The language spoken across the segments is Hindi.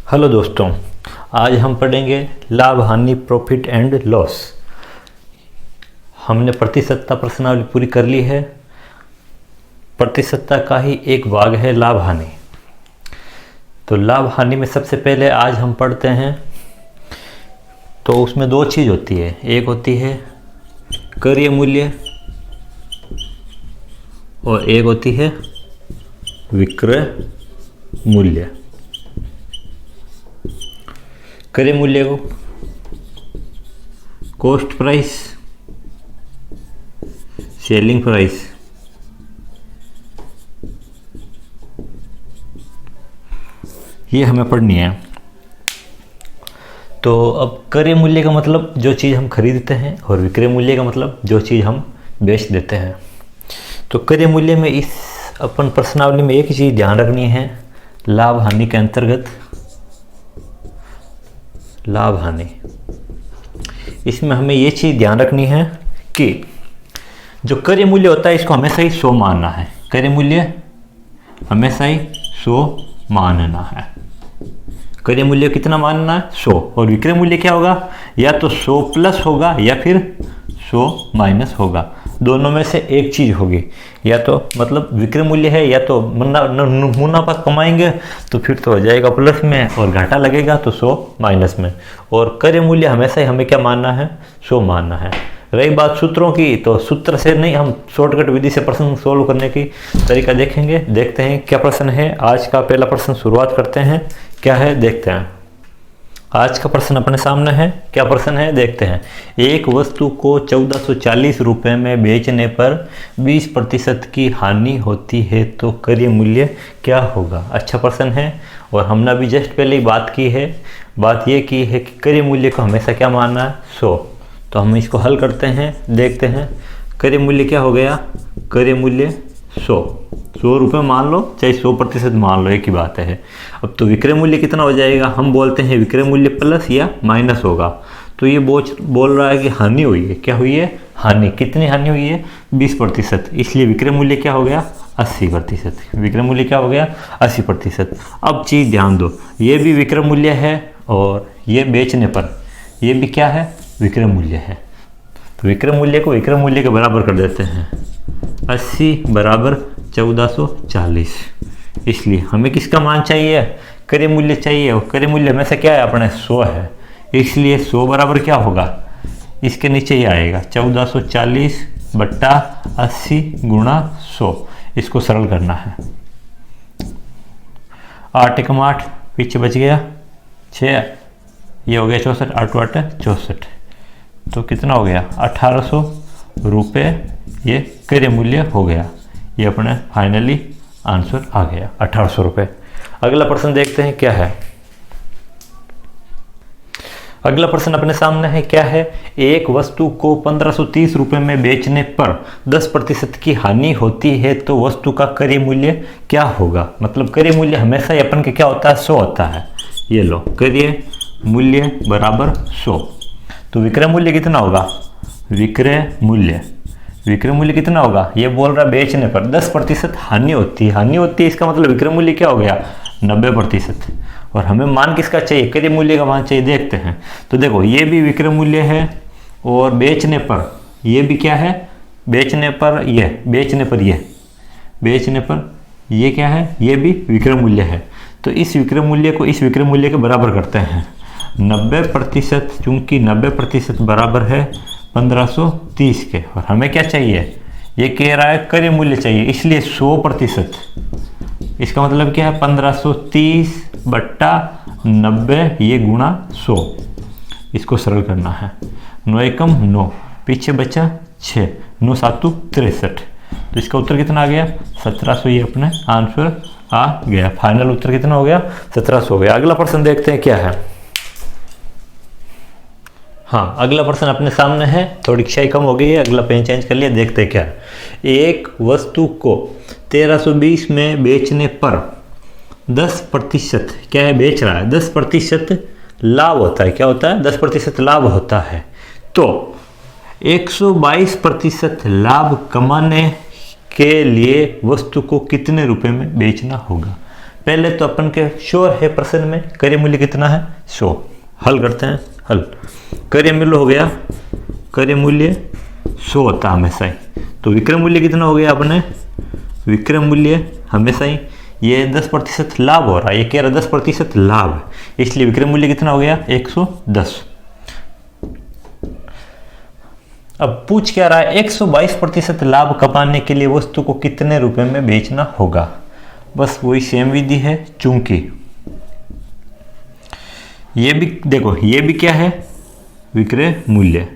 हेलो दोस्तों, आज हम पढ़ेंगे लाभ हानि प्रॉफिट एंड लॉस। हमने प्रतिशतता प्रश्नावली पूरी कर ली है। प्रतिशतता का ही एक भाग है लाभ हानि। तो लाभ हानि में सबसे पहले आज हम पढ़ते हैं, तो उसमें दो चीज़ होती है। एक होती है क्रय मूल्य और एक होती है विक्रय मूल्य। क्रय मूल्य को कॉस्ट प्राइस, सेलिंग प्राइस, ये हमें पढ़नी है। तो अब क्रय मूल्य का मतलब जो चीज़ हम खरीदते हैं और विक्रय मूल्य का मतलब जो चीज़ हम बेच देते हैं। तो क्रय मूल्य में इस अपन प्रश्नावली में एक चीज़ ध्यान रखनी है, लाभ हानि के अंतर्गत लाभ हानि। इसमें हमें ये चीज़ ध्यान रखनी है कि जो क्रय मूल्य होता है इसको हमेशा ही 100 मानना है। क्रय मूल्य हमेशा ही 100 मानना है। क्रय मूल्य कितना मानना है? 100। और विक्रय मूल्य क्या होगा? या तो 100 प्लस होगा या फिर 100 माइनस होगा। दोनों में से एक चीज़ होगी। या तो मतलब विक्रय मूल्य है या तो मुनाफा कमाएंगे तो फिर तो हो जाएगा प्लस में, और घाटा लगेगा तो 100 माइनस में। और क्रय मूल्य हमेशा ही हमें क्या मानना है? 100 मानना है। रही बात सूत्रों की, तो सूत्र से नहीं, हम शॉर्टकट विधि से प्रश्न सोल्व करने की तरीका देखेंगे। देखते हैं क्या प्रश्न है। आज का पहला प्रश्न शुरुआत करते हैं। क्या है देखते हैं। आज का प्रश्न अपने सामने है। क्या प्रश्न है देखते हैं। एक वस्तु को 1440 रुपये में बेचने पर 20% की हानि होती है तो क्रय मूल्य क्या होगा? अच्छा प्रश्न है। और हमने अभी जस्ट पहले ही बात की है। बात ये की है कि क्रय मूल्य को हमेशा क्या मानना है? 100। तो हम इसको हल करते हैं, देखते हैं। क्रय मूल्य क्या हो गया? क्रय मूल्य 100 रुपये मान लो, चाहे 100% मान लो, एक ही बात है। अब तो विक्रय मूल्य कितना हो जाएगा? हम बोलते हैं विक्रय मूल्य प्लस या माइनस होगा। तो ये बोल रहा है कि हानि हुई है। क्या हुई है? हानि। कितनी हानि हुई है? 20%। इसलिए विक्रय मूल्य क्या हो गया? 80%। विक्रय मूल्य क्या हो गया? 80%। अब चीज़ ध्यान दो, ये भी विक्रय मूल्य है और ये बेचने पर ये भी क्या है? विक्रय मूल्य है। तो विक्रय मूल्य को विक्रय मूल्य के बराबर कर देते हैं। 80 बराबर 1440। इसलिए हमें किसका मान चाहिए? क्रय मूल्य चाहिए। और क्रय मूल्य हमेशा क्या है? अपने 100 है। इसलिए 100 बराबर क्या होगा? इसके नीचे ये आएगा 1440 बट्टा 80 गुणा 100। इसको सरल करना है। 8 एकम 8, पीछे बच गया 6, ये हो गया 64, 8 8 64। तो कितना हो गया? 1800 रुपये ये क्रय मूल्य हो गया। ये अपने फाइनली आंसर आ गया 1800 रुपये। अगला प्रश्न देखते हैं क्या है। अगला प्रश्न अपने सामने है। क्या है? एक वस्तु को 1530 रुपये में बेचने पर 10% की हानि होती है तो वस्तु का क्रय मूल्य क्या होगा? मतलब क्रय मूल्य हमेशा ही अपन के क्या होता है? 100 होता है। ये लो, क्रय मूल्य बराबर 100। तो विक्रय मूल्य कितना होगा? विक्रय मूल्य कितना होगा? ये बोल रहा बेचने पर 10% हानि होती है। इसका मतलब विक्रय मूल्य क्या हो गया? 90%। और हमें मान किसका चाहिए? क्रय मूल्य का मान चाहिए। देखते हैं। तो देखो, ये भी विक्रय मूल्य है और बेचने पर ये भी क्या है? बेचने पर ये क्या है? ये भी विक्रय मूल्य है। तो इस विक्रय मूल्य को इस विक्रय मूल्य के बराबर करते हैं। 90%, चूंकि 90% बराबर है 1530 के। और हमें क्या चाहिए? ये कह रहा है क्रय मूल्य चाहिए, इसलिए 100%। इसका मतलब क्या है? 1530 बट्टा 90, ये गुणा 100। इसको सरल करना है। 9 एकम 9, पीछे बचा 6, 9 7 63। तो इसका उत्तर कितना आ गया? 1700। ये अपने आंसर आ गया। फाइनल उत्तर कितना हो गया? 1700 हो गया। अगला प्रश्न देखते हैं क्या है। हाँ, अगला प्रश्न अपने सामने है। थोड़ी क्षय कम हो गई है, अगला पेन चेंज कर लिया। देखते हैं क्या है। एक वस्तु को 1320 में बेचने पर 10% क्या है? बेच रहा है, 10% लाभ होता है। क्या होता है? 10% लाभ होता है। तो 122% लाभ कमाने के लिए वस्तु को कितने रुपए में बेचना होगा? पहले तो अपन के श्योर है प्रश्न में क्रय मूल्य कितना है 100। हल करते हैं। हल क्रय मूल्य हो गया, क्रय मूल्य 100 होता हमेशा ही। तो विक्रय मूल्य कितना हो गया अपने, विक्रय मूल्य हमेशा ही ये 10% लाभ हो रहा है, ये कह रहा 10% लाभ है, इसलिए विक्रय मूल्य कितना हो गया 110। अब पूछ क्या रहा है 122% लाभ कमाने के लिए वस्तु को कितने रुपए में बेचना होगा। बस वही सेम विधि है, चूंकि ये भी देखो, ये भी क्या है विक्रय मूल्य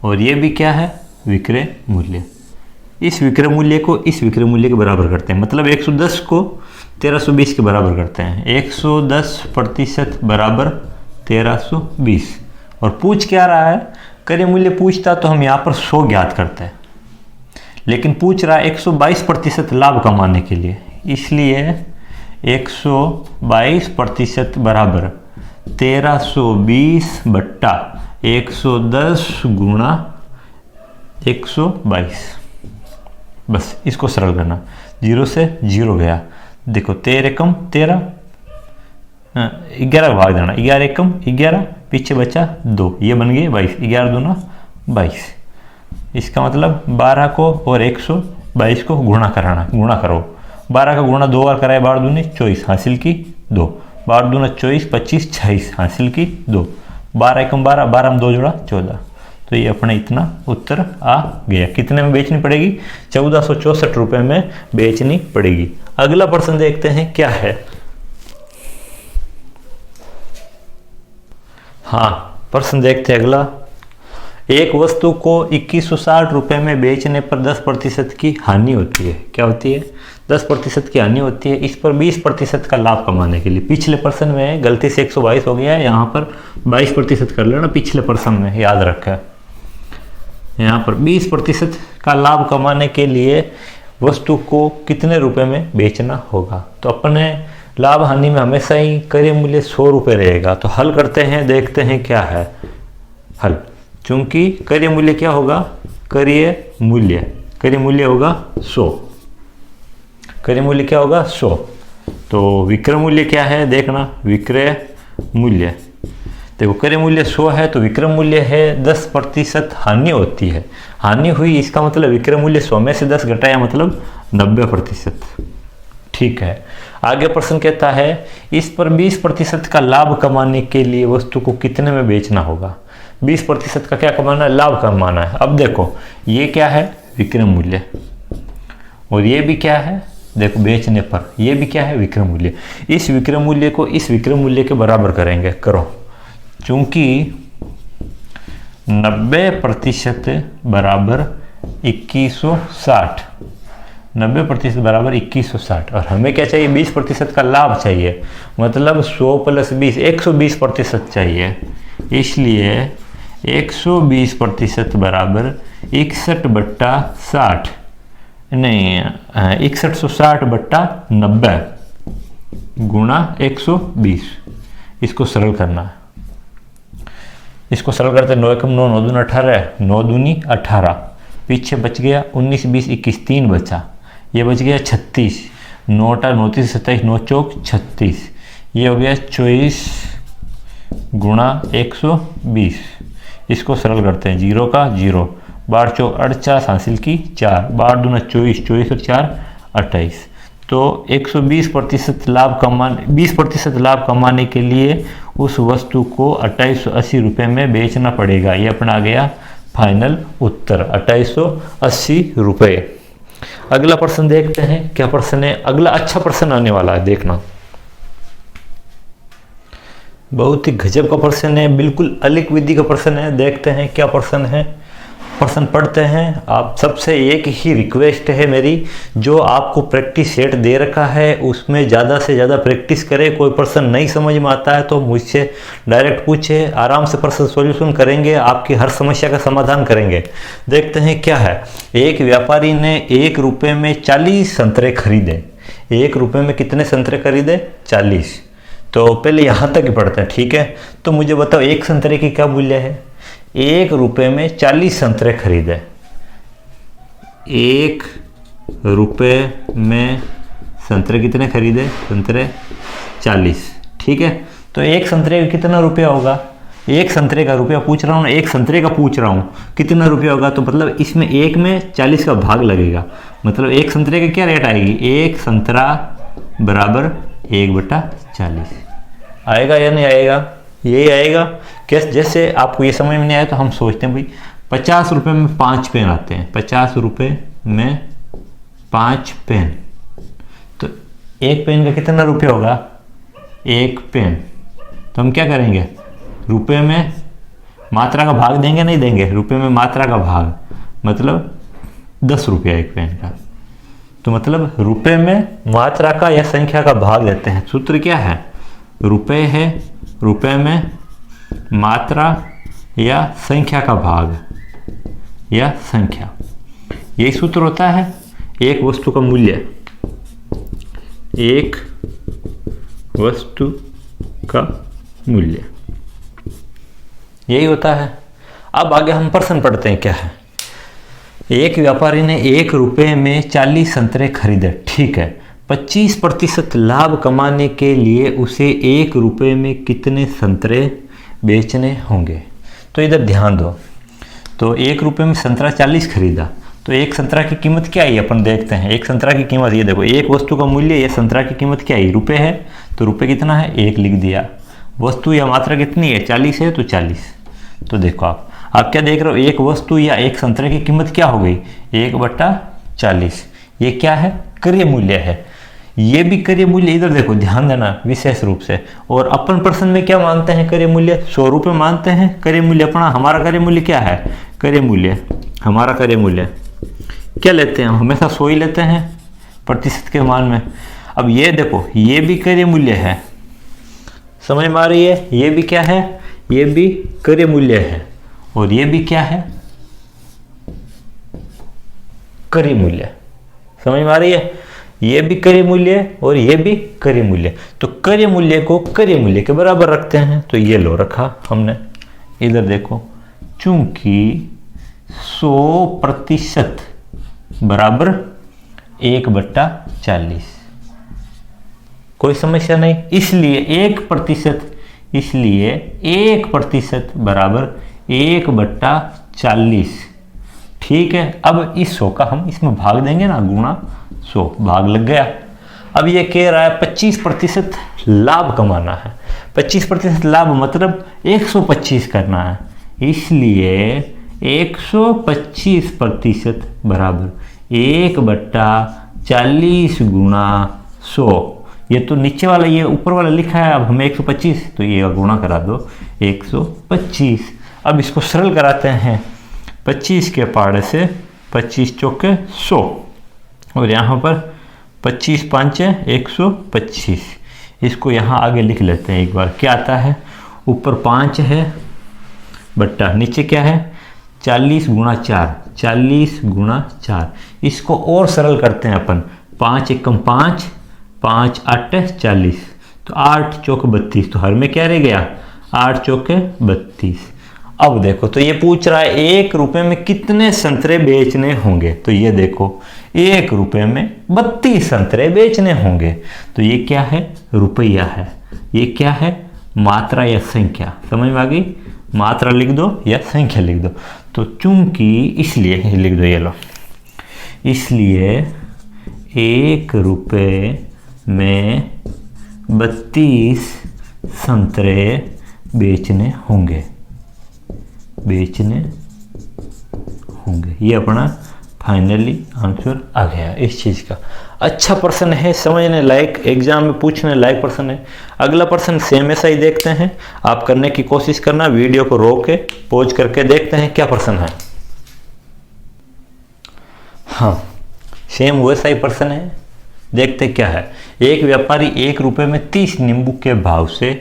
और ये भी क्या है विक्रय मूल्य। इस विक्रय मूल्य को इस विक्रय मूल्य के बराबर करते हैं, मतलब 110 को 1320 के बराबर करते हैं। 110% बराबर 1320। और पूछ क्या रहा है, क्रय मूल्य पूछता तो हम यहाँ पर 100 ज्ञात करते हैं, लेकिन पूछ रहा है 122% लाभ कमाने के लिए, इसलिए 122% बराबर 1320 बट्टा 110 गुणा 122। बस इसको सरल करना, 0 से 0 गया, देखो 13 कम 13, 11 भाग देना, 11 कम 11, पीछे बचा 2, ये बन गए 22, 11 दूना 22। इसका मतलब 12 को और 122 को गुणा कराना, गुणा करो, 12 का गुणा 2 बार कराए, 12 दूनी 24 हासिल की 2, 12 दूना 24, 25 26 हासिल की 2, 12 एकम 12, 12 में 2 जोड़ा 14। तो ये अपने इतना उत्तर आ गया। कितने में बेचनी पड़ेगी, 1464 रुपये में बेचनी पड़ेगी। अगला प्रश्न देखते हैं क्या है। हाँ प्रश्न देखते हैं अगला। एक वस्तु को 2160 रुपये में बेचने पर 10% की हानि होती है। क्या होती है, 10% की हानि होती है। इस पर 20% का लाभ कमाने के लिए, पिछले प्रश्न में गलती से 122 हो गया है, यहाँ पर 22% कर लेना, पिछले प्रश्न में याद रखा। यहाँ पर 20% का लाभ कमाने के लिए वस्तु को कितने रुपए में बेचना होगा। तो अपने लाभ हानि में हमेशा ही क्रय मूल्य 100 रुपये रहेगा। तो हल करते हैं, देखते हैं क्या है हल। चूंकि क्रय मूल्य क्या होगा, क्रय मूल्य होगा 100, क्रय मूल्य क्या होगा 100। तो विक्रय मूल्य क्या है देखना, विक्रय मूल्य देखो, क्रय मूल्य 100 है तो विक्रय मूल्य है 10% हानि होती है। हानि हुई इसका मतलब विक्रय मूल्य 100 में से 10 घटाया मतलब 90%। ठीक है, आगे प्रश्न कहता है इस पर 20% का लाभ कमाने के लिए वस्तु को कितने में बेचना होगा। 20% का क्या कमाना है, लाभ कमाना है। अब देखो ये क्या है विक्रय मूल्य और ये भी क्या है, देखो बेचने पर ये भी क्या है विक्रय मूल्य। इस विक्रय मूल्य को इस विक्रय मूल्य के बराबर करेंगे, करो। चूंकि 90% बराबर 2160, 90% बराबर 2160 और हमें क्या चाहिए 20% का लाभ चाहिए, मतलब 100 + 20 120% चाहिए। इसलिए 120% बराबर 61/60 नहीं 6160/90 गुणा 120। इसको सरल करना है, इसको सरल करते 9 एकम 9, 9 दूनी 18, 9 दूनी 18, पीछे बच गया 19 20 21 3 बचा, ये बच गया 36, 9 8 9 3 27 9 चौक 36, ये हो गया 24 गुणा 120। इसको सरल करते हैं, 0 का 0, 12 चौक 48 हासिल की 4, 12 दूना 24, 24 और 4 28। तो 120% लाभ कमाने 20% लाभ कमाने के लिए उस वस्तु को 2880 रुपये में बेचना पड़ेगा। ये अपना गया फाइनल उत्तर 2880 रुपये। अगला प्रश्न देखते हैं क्या प्रश्न है। अगला अच्छा प्रश्न आने वाला है, देखना बहुत ही गजब का प्रश्न है, बिल्कुल अलग विधि का प्रश्न है। देखते हैं क्या प्रश्न है, प्रश्न पढ़ते हैं। आप सबसे एक ही रिक्वेस्ट है मेरी, जो आपको प्रैक्टिस सेट दे रखा है उसमें ज़्यादा से ज़्यादा प्रैक्टिस करें। कोई प्रश्न नहीं समझ में आता है तो मुझसे डायरेक्ट पूछे, आराम से प्रश्न सॉल्यूशन करेंगे, आपकी हर समस्या का समाधान करेंगे। देखते हैं क्या है। एक व्यापारी ने 1 रुपये में 40 संतरे खरीदे। 1 रुपये में कितने संतरे खरीदे, 40। तो पहले यहाँ तक ही पढ़ते हैं, ठीक है। तो मुझे बताओ एक संतरे की क्या मूल्य है। 1 रुपये में 40 संतरे खरीदे, 1 रुपये में संतरे कितने खरीदे? संतरे 40। ठीक है, तो एक संतरे का कितना रुपया होगा? एक संतरे का रुपया पूछ रहा हूँ ना, एक संतरे का पूछ रहा हूँ, कितना रुपया होगा? तो मतलब इसमें एक में 40 का भाग लगेगा, मतलब एक संतरे का क्या रेट आएगी? एक संतरा बराबर 1/40। आएगा या नहीं आएगा? यही आएगा। कैसे? जैसे आपको ये समझ में नहीं आया तो हम सोचते हैं भाई 50 रुपये में 5 पेन आते हैं, 50 रुपये में 5 पेन, तो एक पेन का कितना रुपया होगा? एक पेन। तो हम क्या करेंगे? रुपए में मात्रा का भाग देंगे, नहीं देंगे? रुपए में मात्रा का भाग मतलब 10 रुपया एक पेन का, तो मतलब रुपए में मात्रा का या संख्या का भाग देते हैं। सूत्र क्या है? रुपए है, रुपए में मात्रा या संख्या का भाग या संख्या, यही सूत्र होता है। एक वस्तु का मूल्य, एक वस्तु का मूल्य, यही होता है। अब आगे हम प्रश्न पढ़ते हैं। क्या है? एक व्यापारी ने 1 रुपये में 40 संतरे खरीदे। ठीक है, 25% लाभ कमाने के लिए उसे 1 रुपये में कितने संतरे बेचने होंगे? तो इधर ध्यान दो। तो 1 रुपये में संतरा 40 खरीदा, तो एक संतरा की कीमत क्या है? अपन देखते हैं। एक संतरा की कीमत, ये देखो, एक वस्तु का मूल्य या संतरा की कीमत क्या है? रुपये है, तो रुपये कितना है? 1 लिख दिया। वस्तु या मात्रा कितनी है? 40 है, तो 40। तो देखो आप क्या देख रहे हो? एक वस्तु या एक संतरे की कीमत क्या हो गई? 1/40। ये क्या है? क्रय मूल्य है। ये भी क्रय मूल्य, इधर देखो, ध्यान देना विशेष रूप से। और अपन प्रश्न में क्या मानते हैं? क्रय मूल्य 100 रुपये मानते हैं। क्रय मूल्य अपना, हमारा क्रय मूल्य क्या है? क्रय मूल्य, हमारा क्रय मूल्य क्या लेते हैं? हम हमेशा 100 ही लेते हैं प्रतिशत के मान में। अब ये देखो, ये भी क्रय मूल्य है, समझ में आ रही है? ये भी क्या है? ये भी क्रय मूल्य है। और ये भी क्या है? क्रय मूल्य। समझ में आ रही है? ये भी क्रय मूल्य और ये भी क्रय मूल्य। तो क्रय मूल्य को क्रय मूल्य के बराबर रखते हैं, तो ये लो रखा हमने। इधर देखो, चूंकि 100% बराबर 1/40, कोई समस्या नहीं। इसलिए 1%, इसलिए 1% बराबर 1/40। ठीक है, अब इस 100 का हम इसमें भाग देंगे ना, गुणा 100, भाग लग गया। अब ये कह रहा है 25% लाभ कमाना है। 25% लाभ मतलब 125 करना है, इसलिए 125% बराबर 1/40 गुणा 100। ये तो नीचे वाला, ये ऊपर वाला लिखा है, अब हमें 125, तो ये गुणा करा दो 125। अब इसको सरल कराते हैं। 25 के पाड़े से 25 चौके 100, और यहाँ पर 25 5 125। इसको यहाँ आगे लिख लेते हैं एक बार। क्या आता है? ऊपर 5 है बट्टा नीचे क्या है? 40 गुणा 4, 40 गुणा 4। इसको और सरल करते हैं अपन। 5 एकम 5, 5 8 40, तो 8 चौक 32, तो हर में क्या रह गया? 8 चौके 32। अब देखो, तो ये पूछ रहा है 1 रुपये में कितने संतरे बेचने होंगे। तो ये देखो, 1 रुपये में 32 संतरे बेचने होंगे। तो ये क्या है? रुपया है। ये क्या है? मात्रा या संख्या। समझ में आ गई? मात्रा लिख दो या संख्या लिख दो। तो चूंकि, इसलिए लिख दो, ये लो, इसलिए 1 रुपये में 32 संतरे बेचने होंगे, बेचने होंगे। ये अपना फाइनली आंसर आ गया इस चीज़ का। अच्छा प्रश्न है, समझने लायक, एग्जाम में पूछने लायक प्रश्न है। अगला प्रश्न सेम ऐसा ही देखते हैं, आप करने की कोशिश करना। वीडियो को रोक के पॉज करके देखते हैं क्या प्रश्न है। हाँ, सेम वैसा ही प्रश्न है, देखते क्या है। एक व्यापारी 1 रुपये में 30 नींबू के भाव से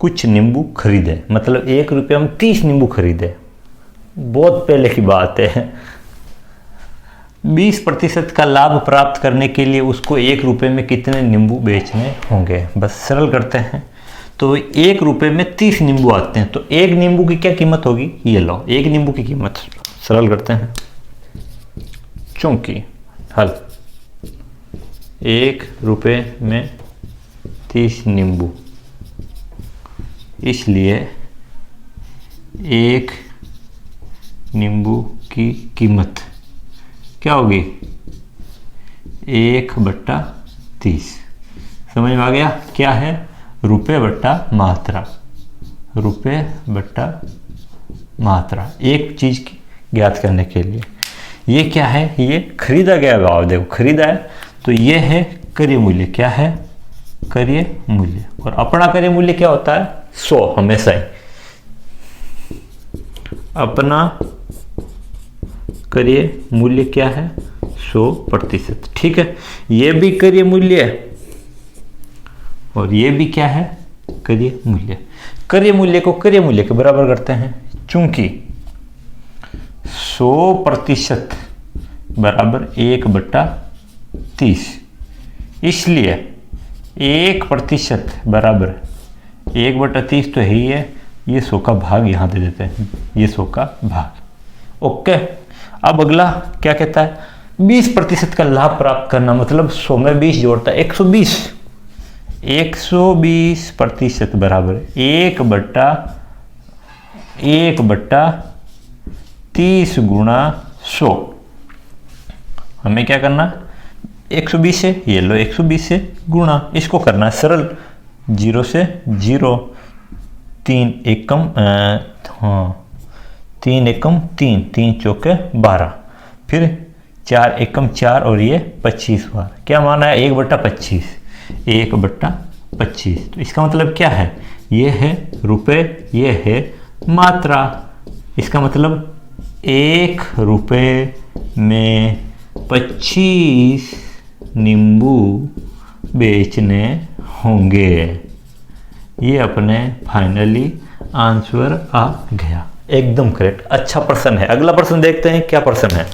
कुछ नींबू खरीदे, मतलब 1 रुपये में 30 नींबू खरीदे, बहुत पहले की बात है। 20% का लाभ प्राप्त करने के लिए उसको 1 रुपये में कितने नींबू बेचने होंगे। बस सरल करते हैं। तो 1 रुपये में 30 नींबू आते हैं, तो 1 नींबू की क्या कीमत होगी? ये लो, 1 नींबू की कीमत सरल करते हैं। चूंकि हल ₹1 में 30 नींबू, इसलिए 1 नींबू की कीमत क्या होगी? 1/30। समझ में आ गया? क्या है? रुपये बट्टा मात्रा, रुपये बट्टा मात्रा, एक चीज की ज्ञात करने के लिए। ये क्या है? ये खरीदा गया भाव, देखो खरीदा है तो ये है क्रय मूल्य। क्या है? क्रय मूल्य। और अपना क्रय मूल्य क्या होता है? 100 हमेशा ही। अपना क्रय मूल्य क्या है? 100%। ठीक है, ये भी क्रय मूल्य है और ये भी क्या है? क्रय मूल्य। क्रय मूल्य को क्रय मूल्य के बराबर करते हैं, चूंकि 100% बराबर 1/30, इसलिए 1% बराबर 1/30 तो है ही है, ये 100 का भाग यहाँ दे देते हैं, ये 100 का भाग। ओके, अब अगला क्या कहता है? 20% का लाभ प्राप्त करना, मतलब 100 में 20 जोड़ता है 120। 120% बराबर 1/30 गुणा 100। हमें क्या करना? 120 से, ये लो 120 से गुणा, इसको करना सरल, 0 से 0, 3 एकम 3 एकम 3, 3 चौके 12, फिर 4 एकम 4 और ये 25 बार। क्या माना है? 1/25, 1/25। तो इसका मतलब क्या है? ये है रुपए, ये है मात्रा। इसका मतलब ₹1 में 25 नींबू बेचने होंगे। ये अपने फाइनली आंसर आ गया, एकदम करेक्ट। अच्छा प्रश्न है। अगला प्रश्न देखते हैं क्या प्रश्न है।